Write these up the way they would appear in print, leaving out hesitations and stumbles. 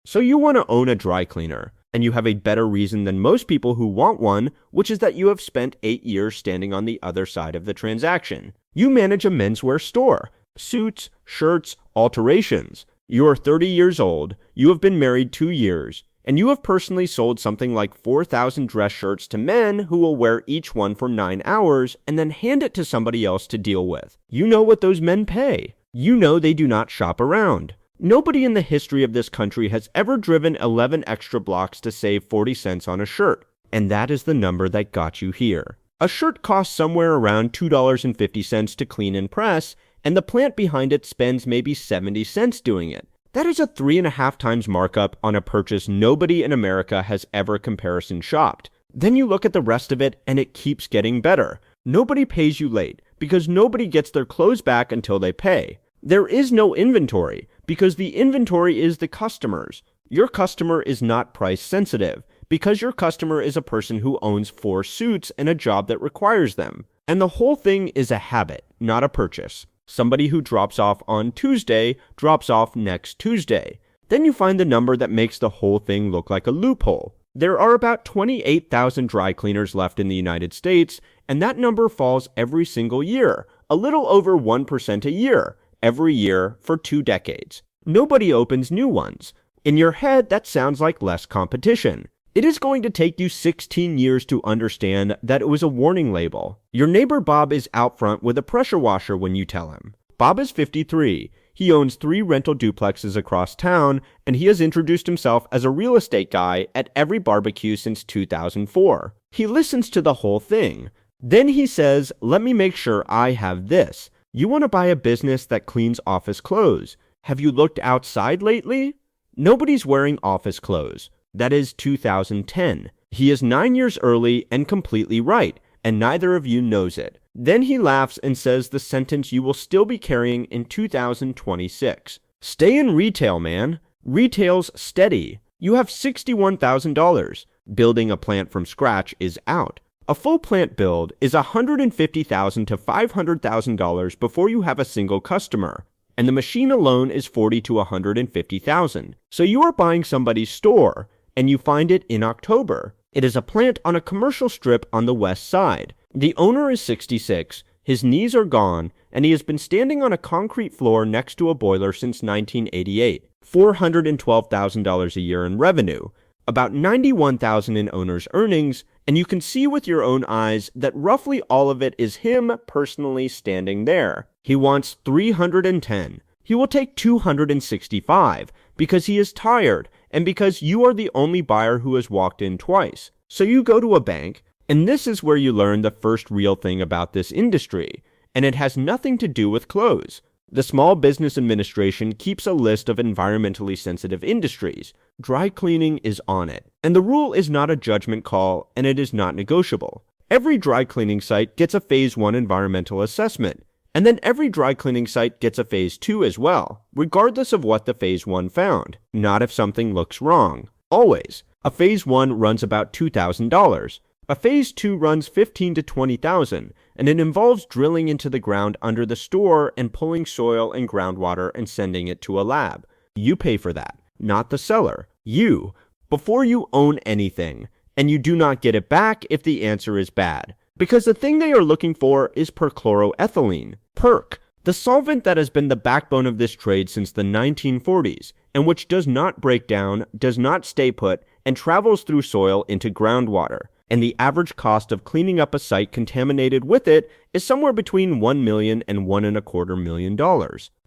So you want to own a dry cleaner, and you have a better reason than most people who want one, which is that you have spent 8 years standing on the other side of the transaction. You manage a menswear store, suits, shirts, alterations. You are 30 years old, you have been married 2 years, and you have personally sold something like 4,000 dress shirts to men who will wear each one for 9 hours and then hand it to somebody else to deal with. You know what those men pay. You know they do not shop around. Nobody in the history of this country has ever driven 11 extra blocks to save 40 cents on a shirt, and that is the number that got you here. A shirt costs somewhere around $2.50 to clean and press, and the plant behind it spends maybe 70 cents doing it. That is a 3.5 times markup on a purchase nobody in America has ever comparison shopped. Then you look at the rest of it and it keeps getting better. Nobody pays you late because nobody gets their clothes back until they pay. There is no inventory because the inventory is the customer's. Your customer is not price sensitive because your customer is a person who owns 4 suits and a job that requires them. And the whole thing is a habit, not a purchase. Somebody who drops off on Tuesday drops off next Tuesday. Then you find the number that makes the whole thing look like a loophole. There are about 28,000 dry cleaners left in the United States, and that number falls every single year, a little over 1% a year, every year for 2 decades. Nobody opens new ones. In your head, that sounds like less competition. It is going to take you 16 years to understand that it was a warning label. Your neighbor Bob is out front with a pressure washer when you tell him. Bob is 53. He owns 3 rental duplexes across town, and he has introduced himself as a real estate guy at every barbecue since 2004. He listens to the whole thing. Then he says, "Let me make sure I have this. You want to buy a business that cleans office clothes. Have you looked outside lately?" Nobody's wearing office clothes. That is 2010. He is 9 years early and completely right, and neither of you knows it. Then he laughs and says the sentence you will still be carrying in 2026. Stay in retail, man. Retail's steady. You have $61,000. Building a plant from scratch is out. A full plant build is $150,000 to $500,000 before you have a single customer. And the machine alone is $40,000 to $150,000. So you are buying somebody's store, and you find it in October. It is a plant on a commercial strip on the west side. The owner is 66, his knees are gone, and he has been standing on a concrete floor next to a boiler since 1988. $412,000 a year in revenue, about $91,000 in owner's earnings, and you can see with your own eyes that roughly all of it is him personally standing there. He wants 310. He will take 265 because he is tired and because you are the only buyer who has walked in twice. So you go to a bank, and this is where you learn the first real thing about this industry, and it has nothing to do with clothes. The Small Business Administration keeps a list of environmentally sensitive industries. Dry cleaning is on it. And the rule is not a judgment call, and it is not negotiable. Every dry cleaning site gets a Phase 1 environmental assessment. And then every dry cleaning site gets a Phase 2 as well, regardless of what the Phase 1 found. Not if something looks wrong. Always. A Phase 1 runs about $2,000. A Phase 2 runs $15,000 to $20,000, and it involves drilling into the ground under the store and pulling soil and groundwater and sending it to a lab. You pay for that, not the seller. You, before you own anything, and you do not get it back if the answer is bad. Because the thing they are looking for is perchloroethylene, PERC, the solvent that has been the backbone of this trade since the 1940s, and which does not break down, does not stay put, and travels through soil into groundwater. And the average cost of cleaning up a site contaminated with it is somewhere between $1 million and $1.25 million.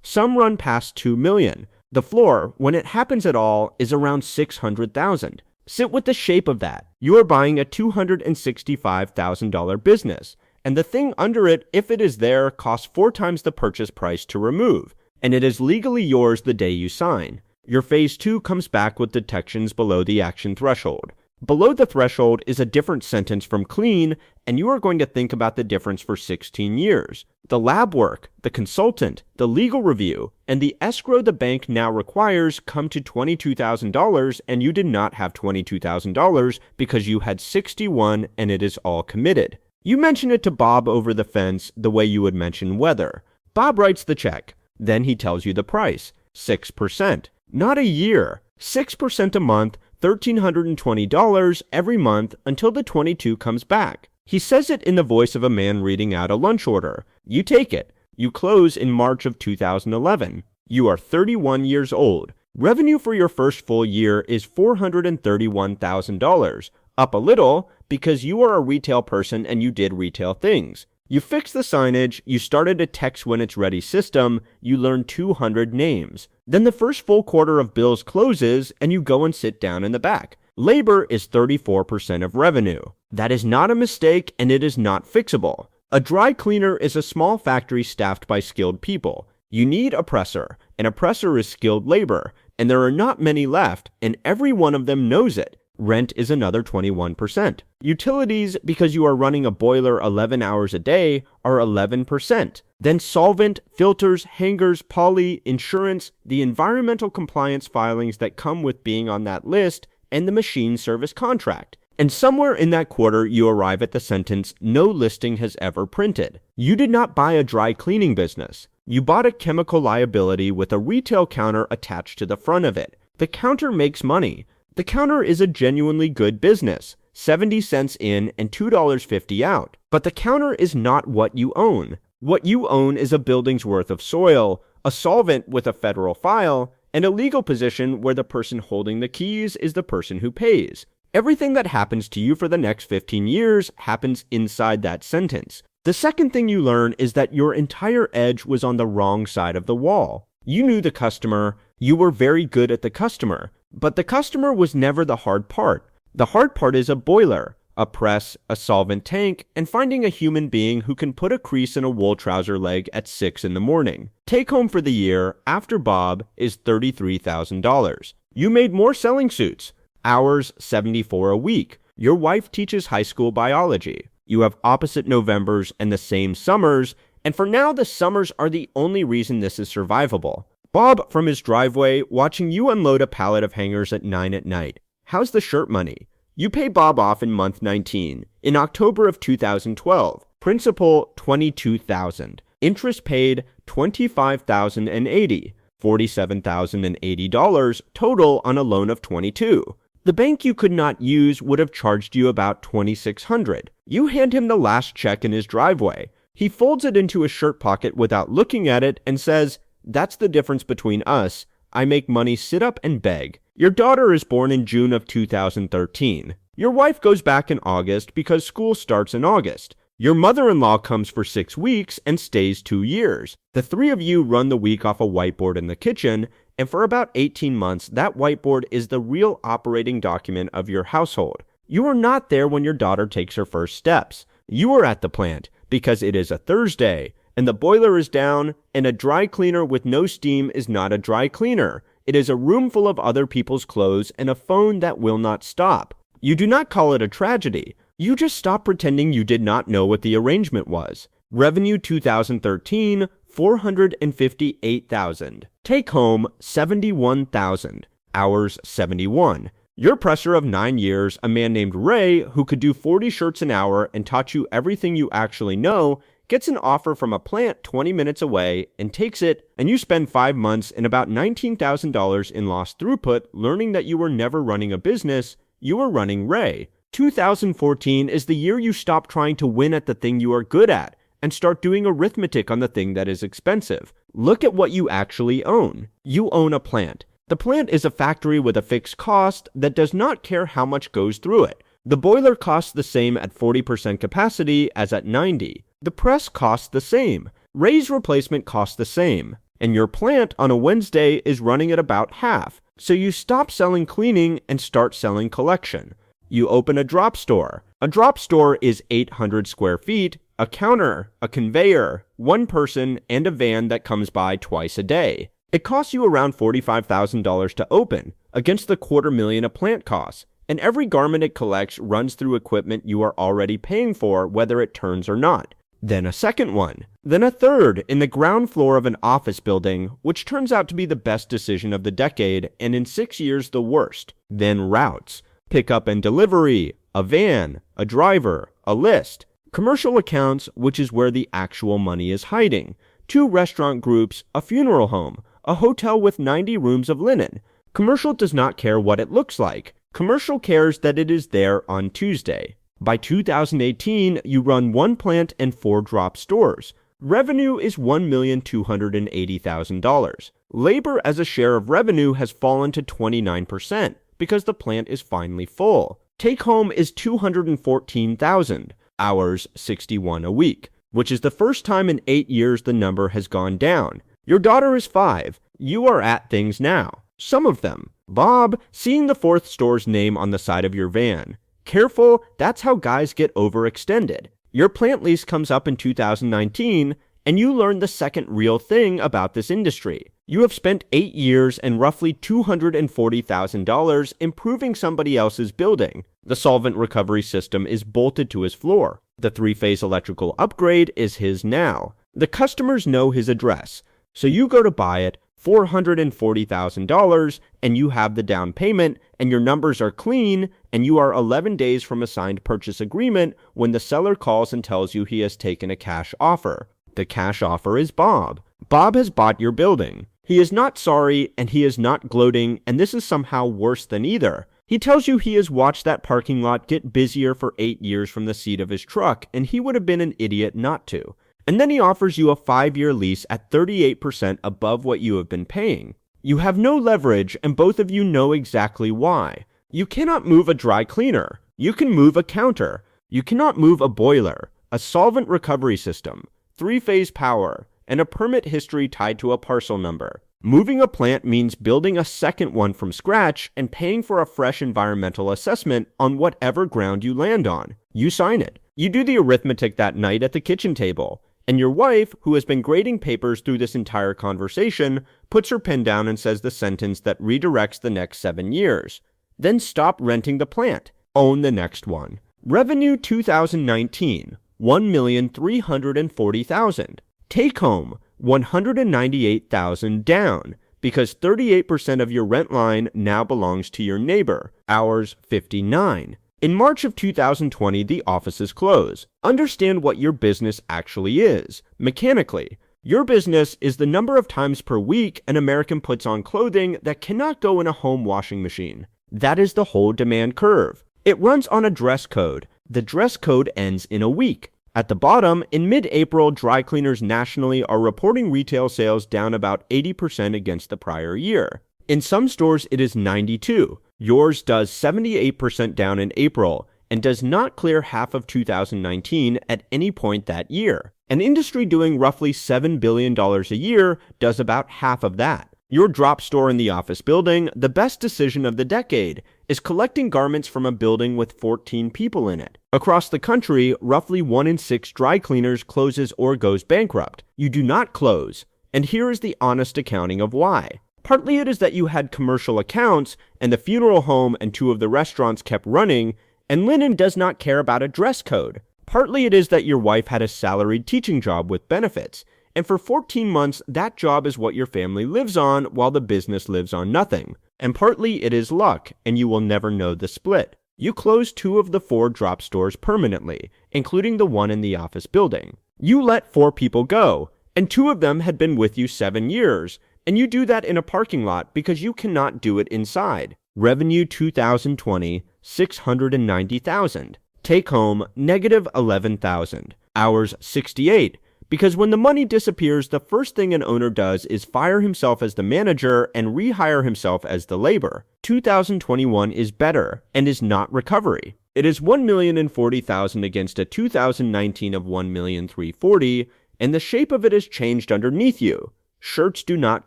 Some run past $2 million. The floor, when it happens at all, is around $600,000. Sit with the shape of that. You are buying a $265,000 business, and the thing under it, if it is there, costs 4 times the purchase price to remove, and it is legally yours the day you sign. Your Phase 2 comes back with detections below the action threshold. Below the threshold is a different sentence from clean, and you are going to think about the difference for 16 years. The lab work, the consultant, the legal review, and the escrow the bank now requires come to $22,000, and you did not have $22,000 because you had 61 and it is all committed. You mention it to Bob over the fence the way you would mention weather. Bob writes the check. Then he tells you the price, 6%. Not a year. 6% a month, $1,320 every month until the 22 comes back. He says it in the voice of a man reading out a lunch order. You take it. You close in March of 2011. You are 31 years old. Revenue for your first full year is $431,000. Up a little because you are a retail person and you did retail things. You fixed the signage, you started a text when it's ready system, you learned 200 names. Then the first full quarter of bills closes and you go and sit down in the back. Labor is 34% of revenue. That is not a mistake and it is not fixable. A dry cleaner is a small factory staffed by skilled people. You need a presser. An oppressor is skilled labor, and there are not many left, and every one of them knows it. Rent is another 21%. Utilities, because you are running a boiler 11 hours a day, are 11%. Then solvent, filters, hangers, poly, insurance, the environmental compliance filings that come with being on that list, and the machine service contract. And somewhere in that quarter, you arrive at the sentence, no listing has ever printed. You did not buy a dry cleaning business. You bought a chemical liability with a retail counter attached to the front of it. The counter makes money. The counter is a genuinely good business, 70 cents in and $2.50 out. But the counter is not what you own. What you own is a building's worth of soil, a solvent with a federal file, and a legal position where the person holding the keys is the person who pays. Everything that happens to you for the next 15 years happens inside that sentence. The second thing you learn is that your entire edge was on the wrong side of the wall. You knew the customer, you were very good at the customer, but the customer was never the hard part. The hard part is a boiler, a press, a solvent tank, and finding a human being who can put a crease in a wool trouser leg at 6 in the morning. Take home for the year, after Bob, is $33,000. You made more selling suits. Hours, 74 a week. Your wife teaches high school biology. You have opposite Novembers and the same summers, and for now the summers are the only reason this is survivable. Bob from his driveway watching you unload a pallet of hangers at 9 at night. How's the shirt money? You pay Bob off in month 19. In October of 2012, principal $22,000. Interest paid $25,080. $47,080 total on a loan of $22,000. The bank you could not use would have charged you about $2,600. You hand him the last check in his driveway. He folds it into his shirt pocket without looking at it and says, "That's the difference between us. I make money sit up and beg." Your daughter is born in June of 2013. Your wife goes back in August because school starts in August. Your mother-in-law comes for 6 weeks and stays 2 years. The three of you run the week off a whiteboard in the kitchen, and for about 18 months, that whiteboard is the real operating document of your household. You are not there when your daughter takes her first steps. You are at the plant because it is a Thursday, and the boiler is down, and a dry cleaner with no steam is not a dry cleaner. It is a room full of other people's clothes and a phone that will not stop. You do not call it a tragedy. You just stop pretending you did not know what the arrangement was. Revenue 2013, $458,000. Take home, $71,000. Hours, 71. Your presser of 9 years, a man named Ray, who could do 40 shirts an hour and taught you everything you actually know, gets an offer from a plant 20 minutes away and takes it, and you spend 5 months and about $19,000 in lost throughput learning that you were never running a business, you were running Ray. 2014 is the year you stop trying to win at the thing you are good at and start doing arithmetic on the thing that is expensive. Look at what you actually own. You own a plant. The plant is a factory with a fixed cost that does not care how much goes through it. The boiler costs the same at 40% capacity as at 90%. The press costs the same. Ray's replacement costs the same. And your plant on a Wednesday is running at about half. So you stop selling cleaning and start selling collection. You open a drop store. A drop store is 800 square feet, a counter, a conveyor, one person, and a van that comes by twice a day. It costs you around $45,000 to open, against the $250,000 a plant costs, and every garment it collects runs through equipment you are already paying for whether it turns or not. Then a second one. Then a third in the ground floor of an office building, which turns out to be the best decision of the decade, and in 6 years the worst. Then routes. Pickup and delivery, a van, a driver, a list. Commercial accounts, which is where the actual money is hiding. 2 restaurant groups, a funeral home, a hotel with 90 rooms of linen. Commercial does not care what it looks like. Commercial cares that it is there on Tuesday. By 2018, you run 1 plant and 4 drop stores. Revenue is $1,280,000. Labor as a share of revenue has fallen to 29% because the plant is finally full. Take home is 214,000, hours 61 a week, which is the first time in 8 years the number has gone down. Your daughter is 5. You are at things now. Some of them. Bob, seeing the 4th store's name on the side of your van. Careful, that's how guys get overextended. Your plant lease comes up in 2019, and you learn the second real thing about this industry. You have spent 8 years and roughly $240,000 improving somebody else's building. The solvent recovery system is bolted to his floor. The 3-phase electrical upgrade is his now. The customers know his address, so you go to buy it, $440,000, and you have the down payment, and your numbers are clean, and you are 11 days from a signed purchase agreement when the seller calls and tells you he has taken a cash offer. The cash offer is Bob. Bob has bought your building. He is not sorry, and he is not gloating, and this is somehow worse than either. He tells you he has watched that parking lot get busier for 8 years from the seat of his truck, and he would have been an idiot not to. And then he offers you a 5-year lease at 38% above what you have been paying. You have no leverage, and both of you know exactly why. You cannot move a dry cleaner. You can move a counter. You cannot move a boiler, a solvent recovery system, 3-phase power, and a permit history tied to a parcel number. Moving a plant means building a second one from scratch and paying for a fresh environmental assessment on whatever ground you land on. You sign it. You do the arithmetic that night at the kitchen table. And your wife, who has been grading papers through this entire conversation, puts her pen down and says the sentence that redirects the next 7 years. Then stop renting the plant. Own the next one. Revenue 2019, $1,340,000. Take home, $198,000 down, because 38% of your rent line now belongs to your neighbor. Hours 59. In March of 2020, the offices close. Understand what your business actually is. Mechanically, your business is the number of times per week an American puts on clothing that cannot go in a home washing machine. That is the whole demand curve. It runs on a dress code. The dress code ends in a week. At the bottom, in mid-April, dry cleaners nationally are reporting retail sales down about 80% against the prior year. In some stores, it is 92%. Yours does 78% down in April and does not clear half of 2019 at any point that year. An industry doing roughly $7 billion a year does about half of that. Your drop store in the office building, the best decision of the decade, is collecting garments from a building with 14 people in it. Across the country, roughly 1 in 6 dry cleaners closes or goes bankrupt. You do not close. And here is the honest accounting of why. Partly it is that you had commercial accounts, and the funeral home and 2 of the restaurants kept running, and linen does not care about a dress code. Partly it is that your wife had a salaried teaching job with benefits, and for 14 months that job is what your family lives on while the business lives on nothing. And partly it is luck, and you will never know the split. You closed 2 of the 4 drop stores permanently, including the one in the office building. You let 4 people go, and 2 of them had been with you 7 years, and you do that in a parking lot because you cannot do it inside. Revenue 2020, $690,000. Take home, negative $11,000. Hours 68. Because when the money disappears, the first thing an owner does is fire himself as the manager and rehire himself as the labor. 2021 is better and is not recovery. It is $1,040,000 against a 2019 of $1,340,000, and the shape of it has changed underneath you. Shirts do not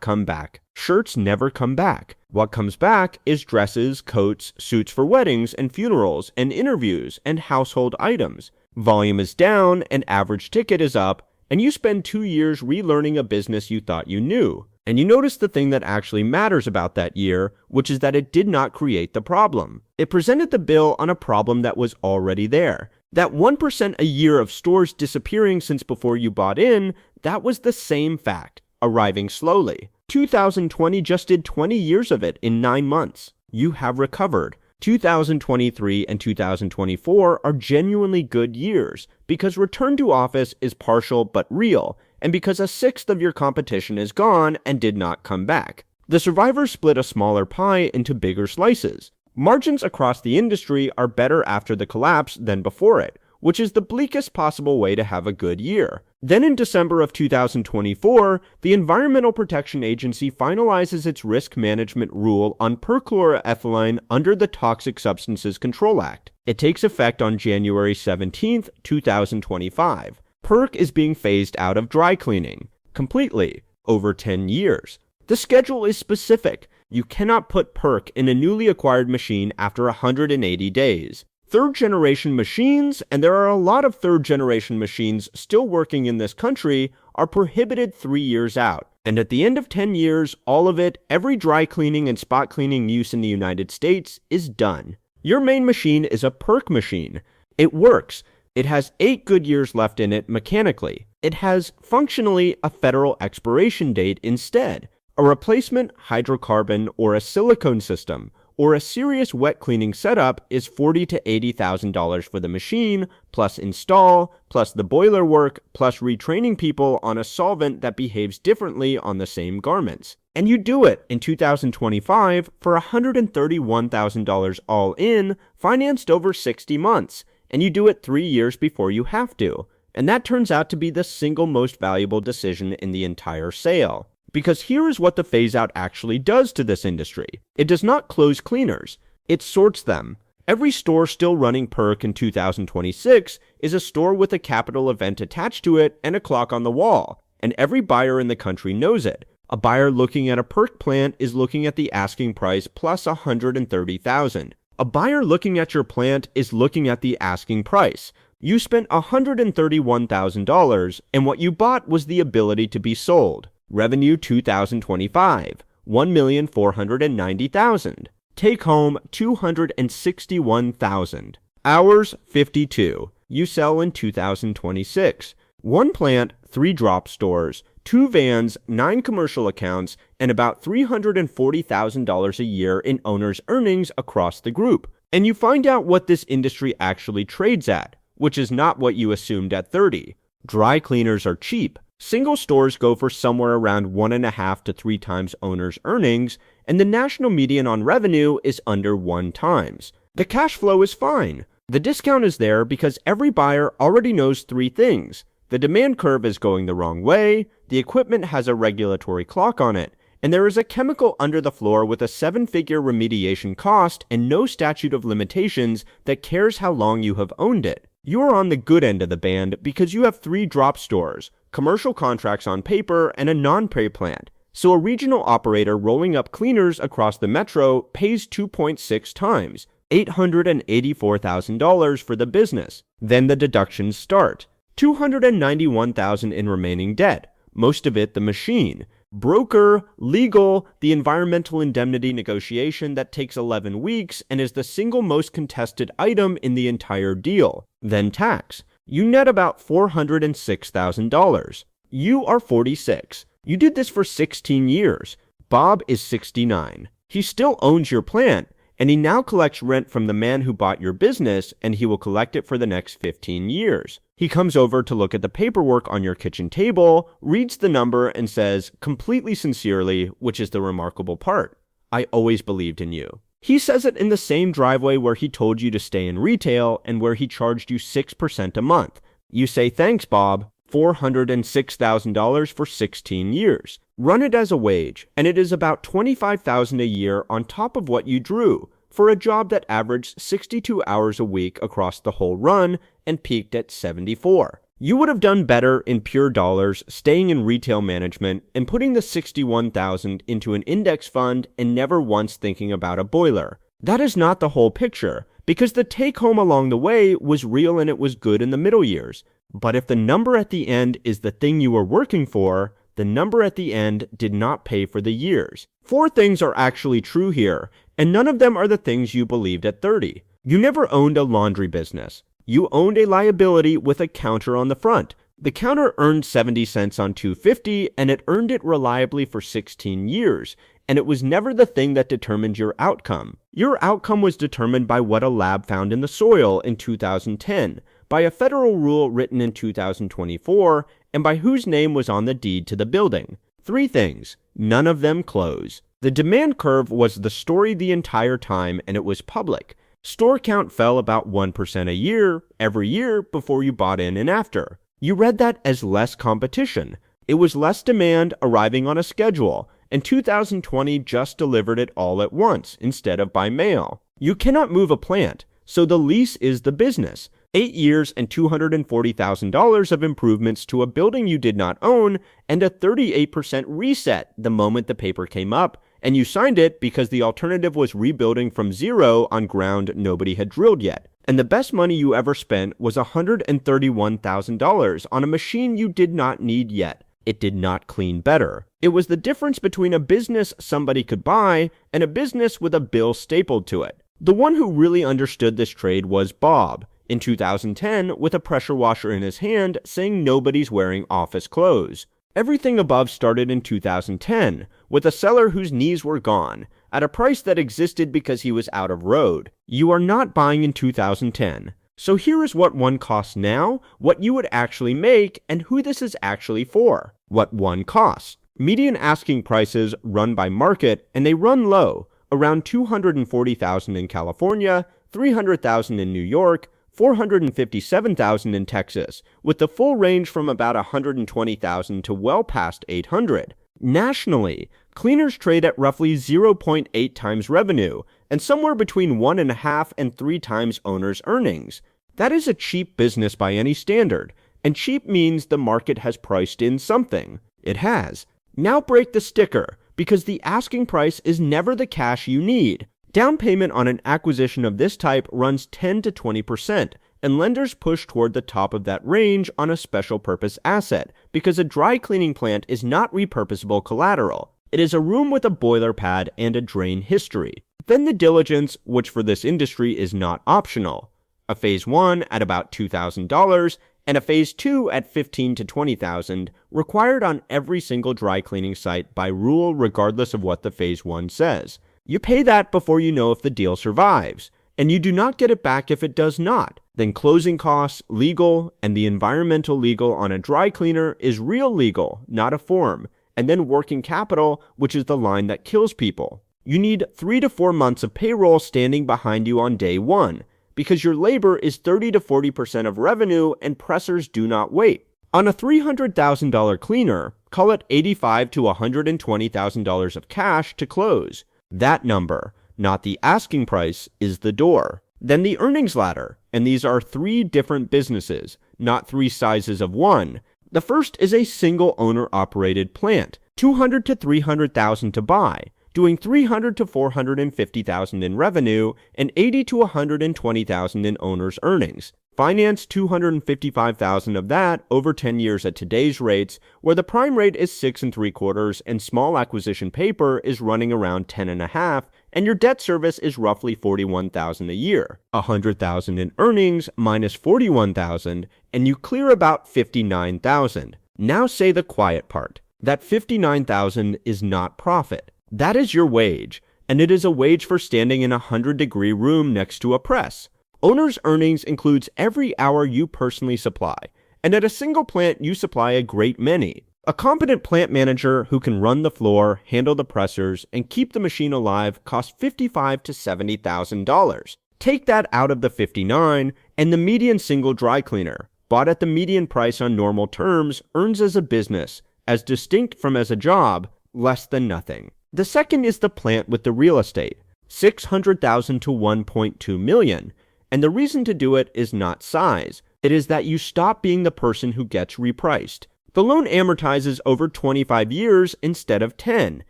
come back. Shirts never come back. What comes back is dresses, coats, suits for weddings and funerals and interviews and household items. Volume is down and average ticket is up, and you spend 2 years relearning a business you thought you knew. And you notice the thing that actually matters about that year, which is that it did not create the problem. It presented the bill on a problem that was already there. That 1% a year of stores disappearing since before you bought in, that was the same fact, arriving slowly. 2020 just did 20 years of it in 9 months. You have recovered. 2023 and 2024 are genuinely good years because return to office is partial but real, and because 1/6 of your competition is gone and did not come back. The survivors split a smaller pie into bigger slices. Margins across the industry are better after the collapse than before it, which is the bleakest possible way to have a good year. Then in December of 2024, the Environmental Protection Agency finalizes its risk management rule on perchloroethylene under the Toxic Substances Control Act. It takes effect on January 17, 2025. PERC is being phased out of dry cleaning completely over 10 years. The schedule is specific. You cannot put PERC in a newly acquired machine after 180 days. Third-generation machines, and there are a lot of third-generation machines still working in this country, are prohibited 3 years out. And at the end of 10 years, all of it, every dry cleaning and spot cleaning use in the United States is done. Your main machine is a PERC machine. It works. It has 8 good years left in it mechanically. It has, functionally, a federal expiration date instead. A replacement hydrocarbon or a silicone system, or a serious wet cleaning setup is $40,000 to $80,000 for the machine, plus install, plus the boiler work, plus retraining people on a solvent that behaves differently on the same garments. And you do it in 2025 for $131,000 all in, financed over 60 months. And you do it 3 years before you have to. And that turns out to be the single most valuable decision in the entire sale. Because here is what the phase-out actually does to this industry. It does not close cleaners. It sorts them. Every store still running PERC in 2026 is a store with a capital event attached to it and a clock on the wall. And every buyer in the country knows it. A buyer looking at a PERC plant is looking at the asking price plus $130,000. A buyer looking at your plant is looking at the asking price. You spent $131,000, and what you bought was the ability to be sold. Revenue 2025, $1,490,000. Take home $261,000. Hours 52. You sell in 2026. 1 plant, 3 drop stores, 2 vans, 9 commercial accounts, and about $340,000 a year in owners' earnings across the group. And you find out what this industry actually trades at, which is not what you assumed at 30. Dry cleaners are cheap. Single stores go for somewhere around 1.5 to 3 times owners' earnings, and the national median on revenue is under 1 times. The cash flow is fine. The discount is there because every buyer already knows 3 things. The demand curve is going the wrong way, the equipment has a regulatory clock on it, and there is a chemical under the floor with a 7-figure remediation cost and no statute of limitations that cares how long you have owned it. You are on the good end of the band because you have 3 drop stores, commercial contracts on paper, and a non-pay plant. So a regional operator rolling up cleaners across the metro pays 2.6 times, $884,000 for the business. Then the deductions start. $291,000 in remaining debt, most of it the machine. Broker, legal, the environmental indemnity negotiation that takes 11 weeks and is the single most contested item in the entire deal. Then tax. You net about $406,000. You are 46. You did this for 16 years. Bob is 69. He still owns your plant, and he now collects rent from the man who bought your business, and he will collect it for the next 15 years. He comes over to look at the paperwork on your kitchen table, reads the number, and says, completely sincerely, which is the remarkable part, "I always believed in you." He says it in the same driveway where he told you to stay in retail and where he charged you 6% a month. You say, "Thanks, Bob." $406,000 for 16 years. Run it as a wage, and it is about $25,000 a year on top of what you drew for a job that averaged 62 hours a week across the whole run and peaked at 74. You would have done better in pure dollars staying in retail management and putting the $61,000 into an index fund and never once thinking about a boiler. That is not the whole picture, because the take home along the way was real and it was good in the middle years. But if the number at the end is the thing you were working for, the number at the end did not pay for the years. 4 things are actually true here, and none of them are the things you believed at 30. You never owned a laundry business. You owned a liability with a counter on the front. The counter earned 70 cents on $2.50, and it earned it reliably for 16 years, and it was never the thing that determined your outcome. Your outcome was determined by what a lab found in the soil in 2010, by a federal rule written in 2024, and by whose name was on the deed to the building. 3 things. None of them close. The demand curve was the story the entire time, and it was public. Store count fell about 1% a year, every year before you bought in and after. You read that as less competition. It was less demand arriving on a schedule, and 2020 just delivered it all at once instead of by mail. You cannot move a plant, so the lease is the business. 8 years and $240,000 of improvements to a building you did not own, and a 38% reset the moment the paper came up, and you signed it because the alternative was rebuilding from zero on ground nobody had drilled yet. And the best money you ever spent was $131,000 on a machine you did not need yet. It did not clean better. It was the difference between a business somebody could buy and a business with a bill stapled to it. The one who really understood this trade was Bob, in 2010 with a pressure washer in his hand saying nobody's wearing office clothes. Everything above started in 2010 with a seller whose knees were gone, at a price that existed because he was out of road. You are not buying in 2010. So here is what one costs now, what you would actually make, and who this is actually for. What one costs. Median asking prices run by market, and they run low, around $240,000 in California, $300,000 in New York, $457,000 in Texas, with the full range from about $120,000 to well past $800,000. Nationally, cleaners trade at roughly 0.8 times revenue, and somewhere between 1.5 and 3 times owners' earnings. That is a cheap business by any standard, and cheap means the market has priced in something. It has. Now break the sticker, because the asking price is never the cash you need. Down payment on an acquisition of this type runs 10 to 20%, and lenders push toward the top of that range on a special purpose asset, because a dry cleaning plant is not repurposable collateral. It is a room with a boiler pad and a drain history. Then the diligence, which for this industry is not optional. A phase 1 at about $2,000 and a phase 2 at $15,000 to $20,000 required on every single dry cleaning site by rule regardless of what the phase 1 says. You pay that before you know if the deal survives, and you do not get it back if it does not. Then closing costs, legal, and the environmental legal on a dry cleaner is real legal, not a form, and then working capital, which is the line that kills people. You need 3 to 4 months of payroll standing behind you on day one, because your labor is 30 to 40% of revenue and pressers do not wait. On a $300,000 cleaner, call it $85,000 to $120,000 of cash to close. That number, not the asking price, is the door. Then the earnings ladder, and these are 3 different businesses, not 3 sizes of one. The first is a single owner-operated plant, $200,000 to $300,000 to buy, doing $300,000 to $450,000 in revenue and $80,000 to $120,000 in owner's earnings. Finance $255,000 of that over 10 years at today's rates, where the prime rate is 6 3/4 and small acquisition paper is running around 10.5, and your debt service is roughly $41,000 a year. $100,000 in earnings minus $41,000, and you clear about $59,000. Now say the quiet part. That $59,000 is not profit. That is your wage, and it is a wage for standing in a 100-degree room next to a press. Owner's earnings includes every hour you personally supply, and at a single plant you supply a great many. A competent plant manager who can run the floor, handle the pressers, and keep the machine alive costs $55,000 to $70,000. Take that out of the $59,000, and the median single dry cleaner, bought at the median price on normal terms, earns as a business, as distinct from as a job, less than nothing. The second is the plant with the real estate, $600,000 to $1.2 million. And the reason to do it is not size. It is that you stop being the person who gets repriced. The loan amortizes over 25 years instead of 10,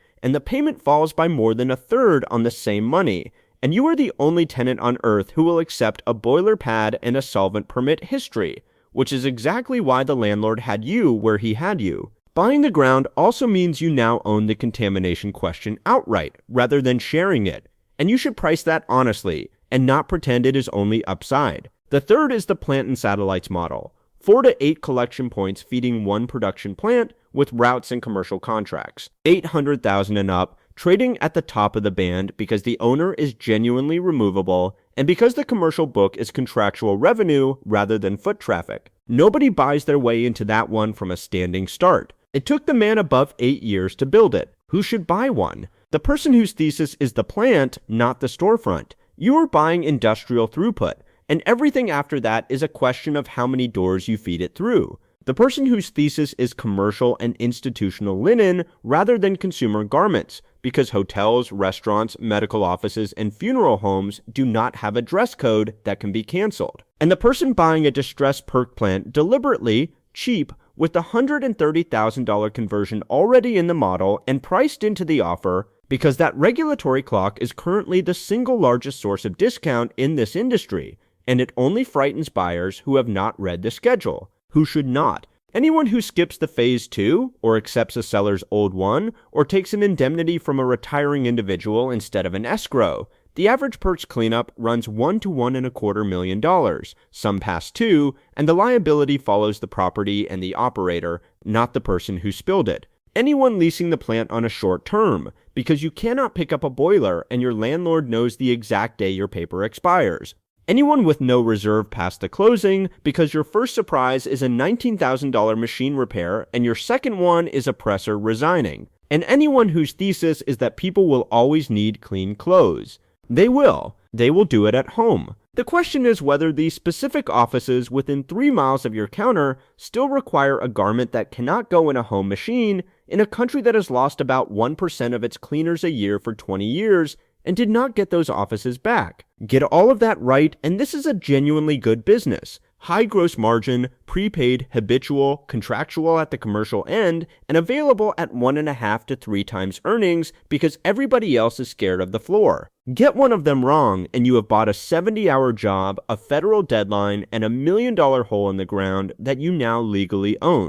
and the payment falls by more than a third on the same money. And you are the only tenant on earth who will accept a boiler pad and a solvent permit history, which is exactly why the landlord had you where he had you. Buying the ground also means you now own the contamination question outright, rather than sharing it. And you should price that honestly, and not pretend it is only upside. The third is the plant and satellites model, 4 to 8 collection points feeding one production plant with routes and commercial contracts, $800,000 and up, trading at the top of the band because the owner is genuinely removable and because the commercial book is contractual revenue rather than foot traffic. Nobody buys their way into that one from a standing start. It took the man above 8 years to build it. Who should buy one? The person whose thesis is the plant, not the storefront. You are buying industrial throughput, and everything after that is a question of how many doors you feed it through. The person whose thesis is commercial and institutional linen rather than consumer garments, because hotels, restaurants, medical offices, and funeral homes do not have a dress code that can be canceled. And the person buying a distressed perk plant deliberately, cheap, with the $130,000 conversion already in the model and priced into the offer, because that regulatory clock is currently the single largest source of discount in this industry, and it only frightens buyers who have not read the schedule. Who should not? Anyone who skips the phase 2, or accepts a seller's old one, or takes an indemnity from a retiring individual instead of an escrow. The average perks cleanup runs $1 to $1.25 million, some past 2, and the liability follows the property and the operator, not the person who spilled it. Anyone leasing the plant on a short term, because you cannot pick up a boiler and your landlord knows the exact day your paper expires. Anyone with no reserve past the closing, because your first surprise is a $19,000 machine repair and your second one is a presser resigning. And anyone whose thesis is that people will always need clean clothes. They will. They will do it at home. The question is whether these specific offices within 3 miles of your counter still require a garment that cannot go in a home machine in a country that has lost about 1% of its cleaners a year for 20 years and did not get those offices back. Get all of that right, and this is a genuinely good business. High gross margin, prepaid, habitual, contractual at the commercial end, and available at 1.5 to 3 times earnings because everybody else is scared of the floor. Get one of them wrong, and you have bought a 70-hour job, a federal deadline, and $1 million hole in the ground that you now legally own.